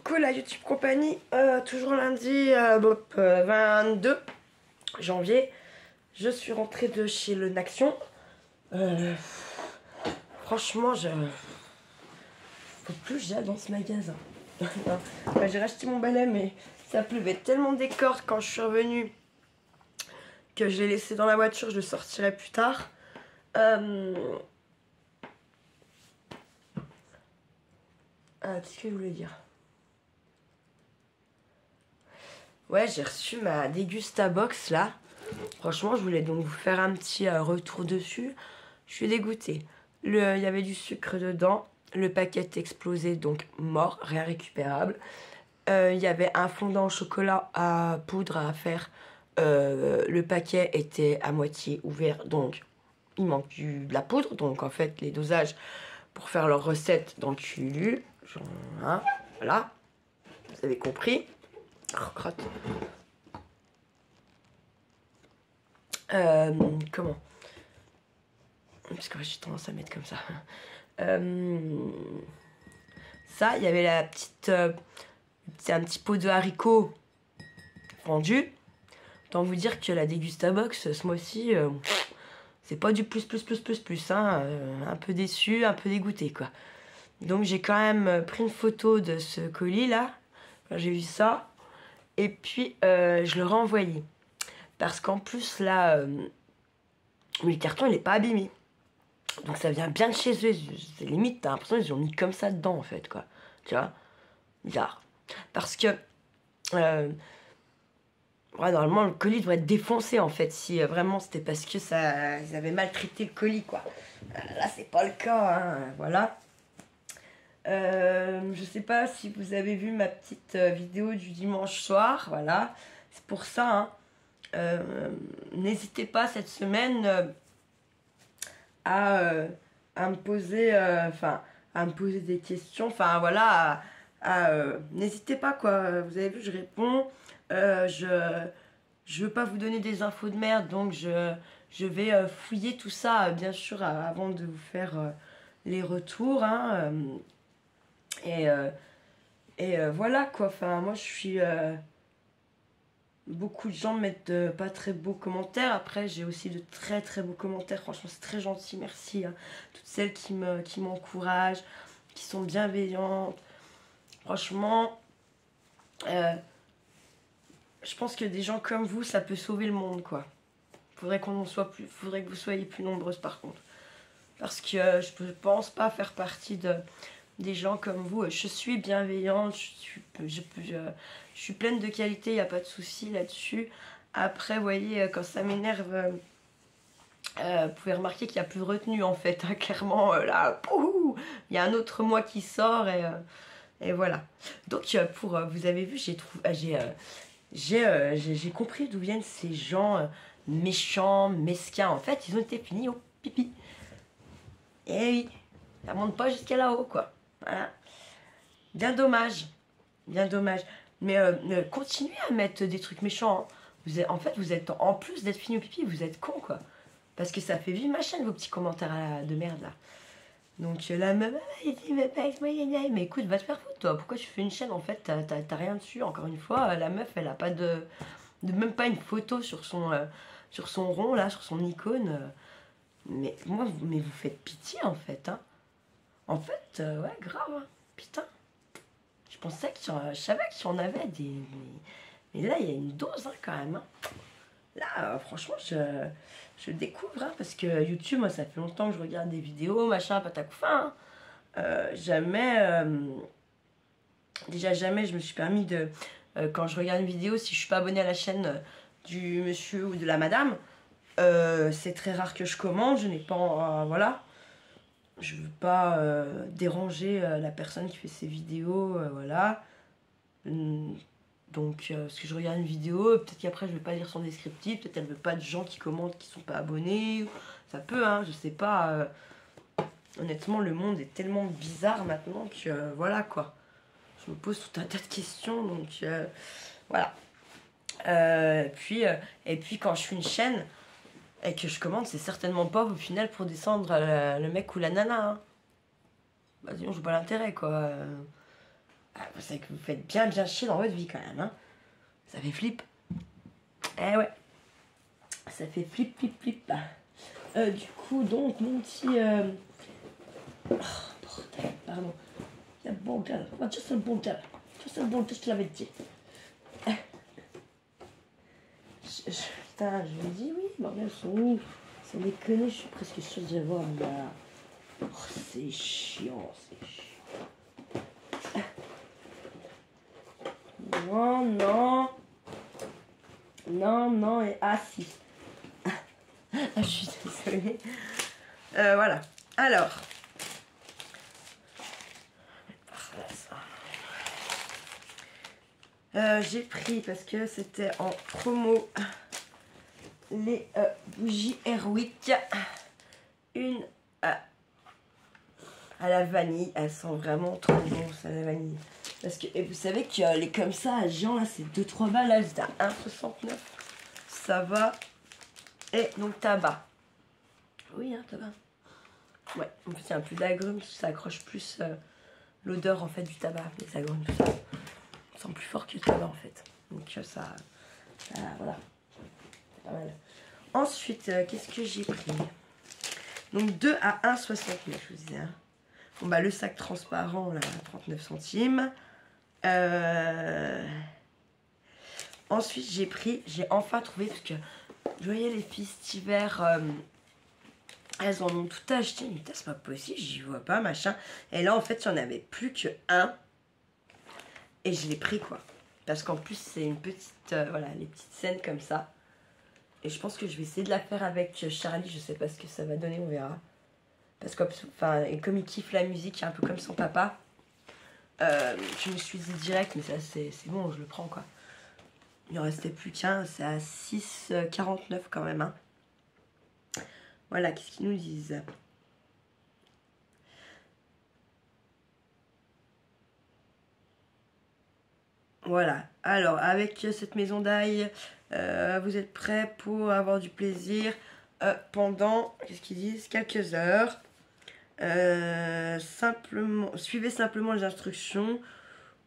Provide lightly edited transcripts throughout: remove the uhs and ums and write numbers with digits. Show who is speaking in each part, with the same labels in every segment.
Speaker 1: Coucou la YouTube compagnie, toujours lundi 22 janvier, je suis rentrée de chez le Naction. Franchement, faut plus que j'aille dans ce magasin. J'ai racheté mon balai, mais ça pleuvait tellement des cordes quand je suis revenue que je l'ai laissé dans la voiture, je le sortirai plus tard. Qu'est-ce que je voulais dire? Ouais, j'ai reçu ma Dégusta Box là. Franchement, je voulais donc vous faire un petit retour dessus. Je suis dégoûtée. Il y avait du sucre dedans. Le paquet est explosé, donc mort, rien récupérable. Il y avait un fondant au chocolat à poudre à faire. Le paquet était à moitié ouvert, donc il manque de la poudre. Donc en fait, les dosages pour faire leur recette dans le Culu. Voilà, vous avez compris. Oh, crotte. Comment? Parce que j'ai tendance à mettre comme ça. Ça, il y avait la petite... c'est un petit pot de haricots fondus. Autant vous dire que la Dégusta Box, ce mois-ci, c'est pas du plus, hein. Un peu déçu, un peu dégoûté, quoi. Donc j'ai quand même pris une photo de ce colis, là. J'ai vu ça. Et puis, je le renvoyé. Parce qu'en plus, là, le carton, il est pas abîmé. Donc ça vient bien de chez eux. C'est limite, t'as l'impression qu'ils ont mis comme ça dedans, en fait, quoi. Tu vois? Bizarre. Parce que... ouais, normalement, le colis devrait être défoncé, en fait. Si vraiment, c'était parce que ça... Ils avaient maltraité le colis, quoi. Là, c'est pas le cas, hein. Voilà. Je sais pas si vous avez vu ma petite vidéo du dimanche soir. Voilà. C'est pour ça, hein. N'hésitez pas cette semaine à me poser à me poser des questions, enfin voilà, n'hésitez pas, quoi. Vous avez vu, je réponds. Je veux pas vous donner des infos de merde, donc je vais fouiller tout ça, bien sûr, avant de vous faire les retours, hein. Voilà, quoi. Enfin, moi je suis beaucoup de gens mettent de pas très beaux commentaires. Après, j'ai aussi de très très beaux commentaires. Franchement, c'est très gentil. Merci, hein. Toutes celles qui m'encouragent, qui sont bienveillantes. Franchement, je pense que des gens comme vous, ça peut sauver le monde, quoi. Faudrait que vous soyez plus nombreuses, par contre. Parce que je ne pense pas faire partie des gens comme vous. Je suis bienveillante, je suis pleine de qualité, il n'y a pas de souci là-dessus. Après, vous voyez, quand ça m'énerve, vous pouvez remarquer qu'il n'y a plus de retenue, en fait, hein. Clairement, là, il y a un autre moi qui sort, et voilà. Donc, vous avez vu, j'ai compris d'où viennent ces gens méchants, mesquins. En fait, ils ont été finis au pipi. Et oui, ça monte pas jusqu'à là-haut, quoi. Voilà. Bien dommage. Bien dommage. Mais continuez à mettre des trucs méchants, hein. En fait, vous êtes, en plus d'être fini au pipi, vous êtes con, quoi. Parce que ça fait vivre ma chaîne, vos petits commentaires de merde, là. Donc la meuf, mais écoute, va te faire foutre, toi. Pourquoi tu fais une chaîne, en fait, t'as rien dessus. Encore une fois, la meuf, elle a pas même pas une photo sur son rond, là, sur son icône. Mais vous faites pitié, en fait, hein. En fait, ouais, grave, hein. Putain. Je savais qu'il y en avait des... Mais là, il y a une dose, hein, quand même, hein. Là, franchement, je découvre, hein, parce que YouTube, moi, ça fait longtemps que je regarde des vidéos, machin, patacouffin, hein. Déjà, jamais je me suis permis de... quand je regarde une vidéo, si je suis pas abonnée à la chaîne du monsieur ou de la madame, c'est très rare que je commande, je n'ai pas... voilà. Je veux pas déranger la personne qui fait ses vidéos, voilà. Donc, parce que je regarde une vidéo, peut-être qu'après je vais pas lire son descriptif, peut-être elle veut pas de gens qui commentent qui sont pas abonnés. Ça peut, hein, je sais pas. Honnêtement, le monde est tellement bizarre maintenant que voilà, quoi. Je me pose tout un tas de questions, donc voilà. Et puis quand je fais une chaîne et que je commande, c'est certainement pas au final pour descendre le mec ou la nana, hein. Bah sinon je vois pas l'intérêt, quoi. Ah, vous savez que vous faites bien chier dans votre vie quand même, hein. Ça fait flip. Eh ouais. Ça fait flip. Du coup, donc, mon petit... Oh, bordel, pardon. Il y a bordel. Juste un bordel. Je te l'avais dit. Putain, je me dis, oui, bordel, sont où? Ça déconne, je suis presque sûre de voir là. Oh, c'est chiant. Non, et ah si. Je suis désolée. Voilà. Alors. J'ai pris, parce que c'était en promo, les bougies Airwick. Une à la vanille. Elles sont vraiment trop bon, ça, la vanille. Parce que, et vous savez que les comme ça, à Jean, là, c'est 2-3 balles. Là, c'est à 1,69. Ça va. Et donc, tabac. Oui, hein, tabac. Ouais, en fait, il y a un peu d'agrumes. Ça accroche plus l'odeur, en fait, du tabac. Les agrumes, tout ça. Ça sent plus fort que le tabac, en fait. Donc, ça voilà. C'est pas mal. Ensuite, qu'est-ce que j'ai pris? Donc, 2 à 1,69, je vous disais. Hein. Bon, bah, le sac transparent, là, 39 centimes. Ensuite, j'ai enfin trouvé, parce que vous voyez les filles cet hiver, elles en ont tout acheté. Mais c'est pas possible, j'y vois pas, machin. Et là, en fait, il n'y en avait plus que un. Et je l'ai pris, quoi. Parce qu'en plus, c'est une petite, voilà, les petites scènes comme ça. Et je pense que je vais essayer de la faire avec Charlie. Je sais pas ce que ça va donner, on verra. Parce que, enfin, comme il kiffe la musique, un peu comme son papa. Je me suis dit direct, mais ça, c'est bon, je le prends, quoi. Il en restait plus qu'un, c'est à 6,49 quand même. Hein. Voilà, qu'est-ce qu'ils nous disent? Voilà, alors avec cette maison d'ail, vous êtes prêts pour avoir du plaisir pendant, qu'est-ce qu'ils disent? Quelques heures. Suivez simplement les instructions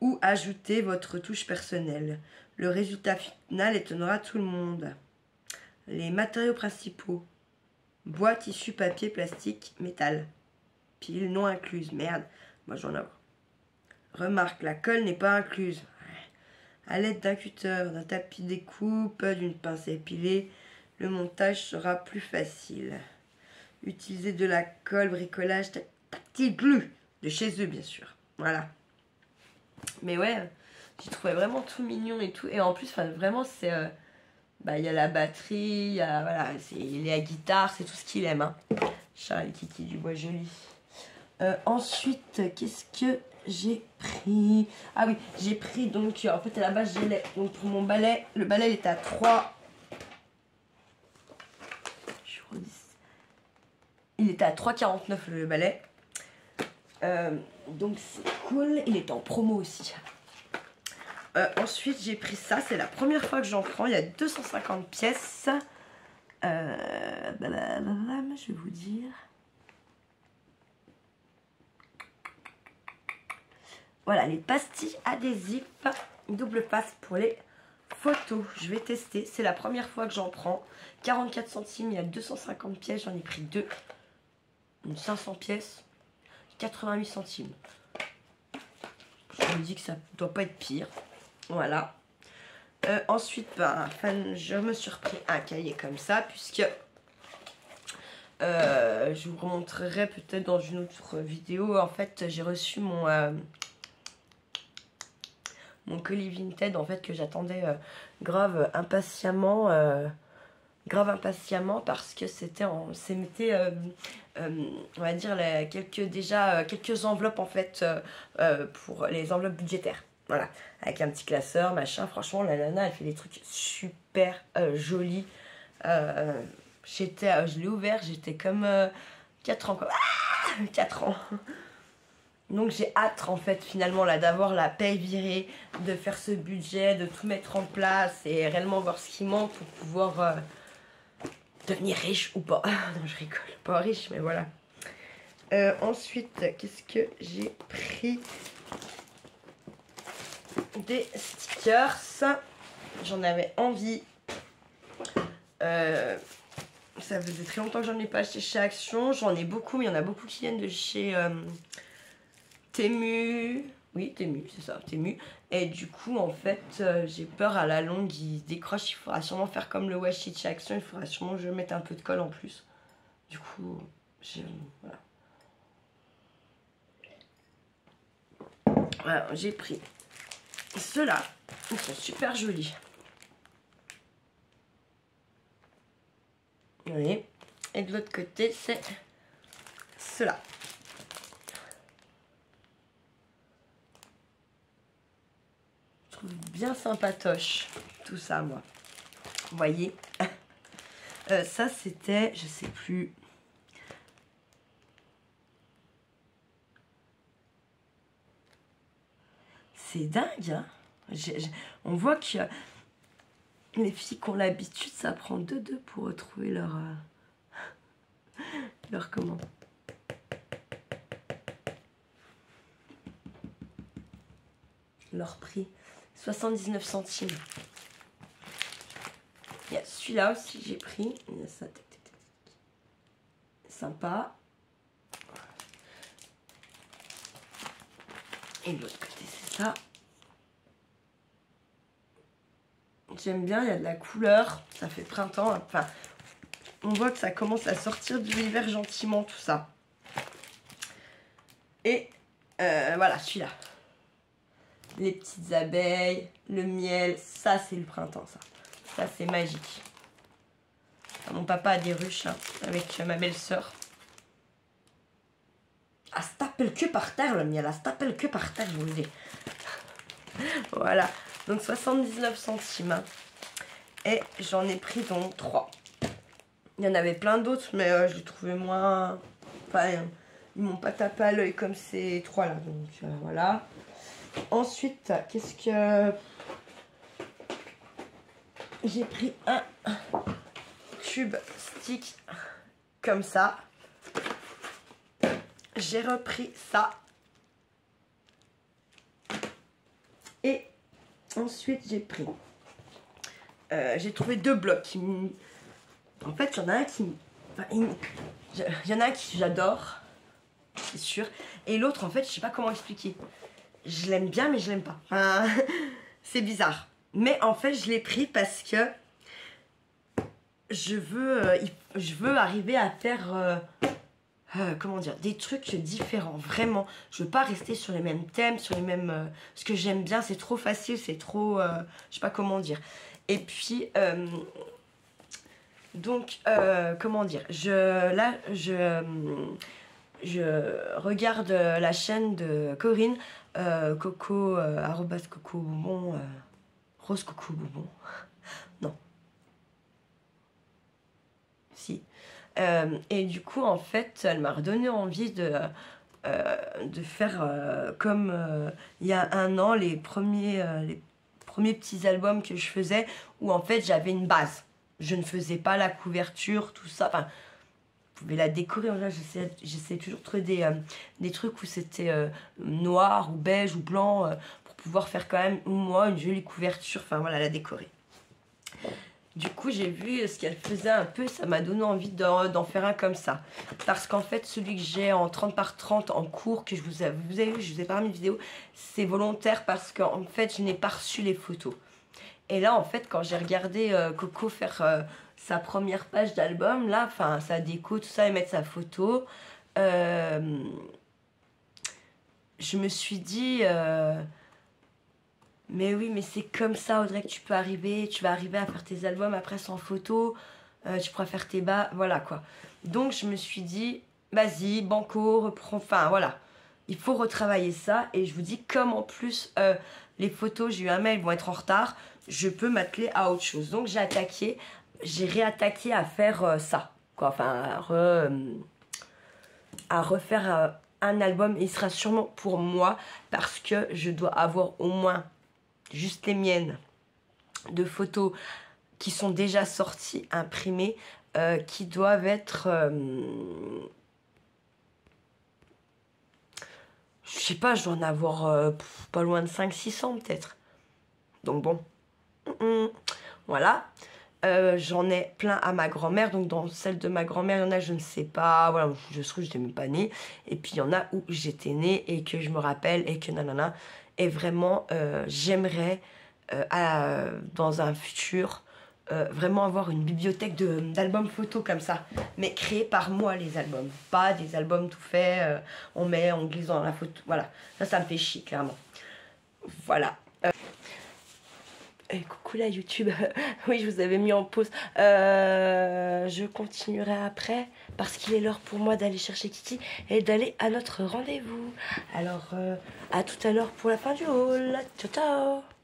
Speaker 1: ou ajoutez votre touche personnelle. Le résultat final étonnera tout le monde. Les matériaux principaux: bois, tissu, papier, plastique, métal. Pile non incluse. Merde, moi j'en ai. Remarque, la colle n'est pas incluse. À l'aide d'un cutter, d'un tapis découpe, d'une pince à épiler, le montage sera plus facile. Utilisez de la colle bricolage tactile glue, de chez eux bien sûr. Voilà. Mais ouais, j'ai trouvé vraiment tout mignon et tout. Et en plus, vraiment, c'est... bah, il y a la batterie, il y a, voilà, il y a la guitare, c'est tout ce qu'il aime. Hein. Charlie Kiki du bois joli. Ensuite, qu'est-ce que j'ai pris? Ah oui, j'ai pris donc, en fait à la base j'ai donc pour mon balai, le balai il était à 3. Il était à 3,49 le balai. Donc c'est cool, il est en promo aussi. Ensuite j'ai pris ça, c'est la première fois que j'en prends, il y a 250 pièces. Je vais vous dire. Voilà, les pastilles adhésifs, double face pour les photos. Je vais tester, c'est la première fois que j'en prends. 44 centimes, il y a 250 pièces, j'en ai pris 2. Une 500 pièces, 88 centimes. Je me dis que ça ne doit pas être pire. Voilà. Ensuite, je me suis repris un cahier comme ça, puisque je vous remontrerai peut-être dans une autre vidéo. En fait, j'ai reçu mon colis Vinted, en fait, que j'attendais grave impatiemment. Parce que c'était on va dire quelques enveloppes en fait pour les enveloppes budgétaires, voilà, avec un petit classeur machin. Franchement la nana elle fait des trucs super jolis. Je l'ai ouvert, j'étais comme 4 ans quoi. 4 ans. Donc j'ai hâte en fait finalement là d'avoir la paye virée, de faire ce budget, de tout mettre en place et réellement voir ce qui manque pour pouvoir devenir riche ou pas. Non, je rigole, pas riche, mais voilà. Ensuite, qu'est-ce que j'ai pris? des stickers. J'en avais envie. Ça faisait très longtemps que j'en ai pas acheté chez Action. J'en ai beaucoup, mais il y en a beaucoup qui viennent de chez Temu. Oui, Temu, c'est ça, Temu. Et du coup, en fait, j'ai peur à la longue, il se décroche. Il faudra sûrement faire comme le washi de chez Action. Il faudra sûrement que je mette un peu de colle en plus. Du coup, voilà. Alors, j'ai pris ceux-là. Ils sont super jolis. Oui. Et de l'autre côté, c'est ceux-là. Je trouve bien sympatoche tout ça, moi. Vous voyez. Ça, c'était, je sais plus. C'est dingue, hein. On voit que les filles qui ont l'habitude, ça prend 2 pour retrouver leur comment. Leur prix. 79 centimes. Il y a celui-là aussi, j'ai pris. Il y a ça. Sympa. Et de l'autre côté, c'est ça. J'aime bien, il y a de la couleur. Ça fait printemps. Enfin, on voit que ça commence à sortir de l'hiver gentiment, tout ça. Et voilà, celui-là. Les petites abeilles, le miel. Ça, c'est le printemps, ça. Ça, c'est magique. Enfin, mon papa a des ruches hein, avec ma belle-sœur. Elle se tape le cul par terre, le miel. Elle se tape le cul par terre, je vous le dis. Voilà. Donc 79 centimes. Hein. Et j'en ai pris donc 3. Il y en avait plein d'autres, mais j'ai trouvé moins... Enfin, ils m'ont pas tapé à l'œil comme ces 3-là. Donc voilà. Ensuite, qu'est-ce que... J'ai pris un tube stick comme ça. J'ai repris ça. Et ensuite, j'ai pris... j'ai trouvé 2 blocs qui me... En fait, il y en a un qui... Enfin, il y en a un qui j'adore, c'est sûr. Et l'autre, en fait, je sais pas comment expliquer. Je l'aime bien, mais je l'aime pas. Enfin, c'est bizarre. Mais en fait, je l'ai pris parce que je veux arriver à faire... comment dire, des trucs différents, vraiment. Je veux pas rester sur les mêmes thèmes, sur les mêmes... ce que j'aime bien, c'est trop facile, c'est trop... je sais pas comment dire. Et puis... donc, comment dire, je regarde la chaîne de Corinne, Coco, arrobas Coco Boubon, Rose Coco Boubon, non, si. Et du coup, en fait, elle m'a redonné envie de faire comme il y a un an, les premiers petits albums que je faisais, où en fait, j'avais une base. Je ne faisais pas la couverture, tout ça. Enfin, vous pouvez la décorer. Là, j'essaie toujours de trouver des trucs où c'était noir ou beige ou blanc pour pouvoir faire quand même, moi, une jolie couverture. Enfin, voilà, la décorer. Du coup, j'ai vu ce qu'elle faisait un peu. Ça m'a donné envie d'en faire un comme ça. Parce qu'en fait, celui que j'ai en 30 par 30 en cours, que vous avez vu, je vous ai pas mis de vidéo, c'est volontaire parce qu'en fait, je n'ai pas reçu les photos. Et là, en fait, quand j'ai regardé Coco faire sa première page d'album, là, enfin, sa déco, tout ça, et mettre sa photo, je me suis dit, mais oui, mais c'est comme ça, Audrey, que tu vas arriver à faire tes albums après sans photo, tu pourras faire tes bas, voilà quoi. Donc, je me suis dit, vas-y, banco, reprends, enfin, voilà. Il faut retravailler ça, et je vous dis, comme en plus, les photos, j'ai eu un mail, vont être en retard, je peux m'atteler à autre chose. Donc j'ai réattaqué à faire ça. Quoi. Enfin, à refaire un album. Il sera sûrement pour moi parce que je dois avoir au moins juste les miennes de photos qui sont déjà sorties, imprimées, qui doivent être... je sais pas, je dois en avoir pas loin de 500-600 peut-être. Donc bon, voilà. J'en ai plein à ma grand-mère, donc dans celle de ma grand-mère, il y en a, je ne sais pas, voilà, je trouve que j'étais même pas née, et puis il y en a où j'étais née et que je me rappelle et que nanana, et vraiment, j'aimerais, dans un futur, vraiment avoir une bibliothèque d'albums photos comme ça, mais créés par moi les albums, pas des albums tout faits, on glisse dans la photo, voilà, ça me fait chier, clairement. Voilà. Coucou la YouTube, oui je vous avais mis en pause, je continuerai après parce qu'il est l'heure pour moi d'aller chercher Kiki et d'aller à notre rendez-vous. Alors à tout à l'heure pour la fin du haul, ciao ciao.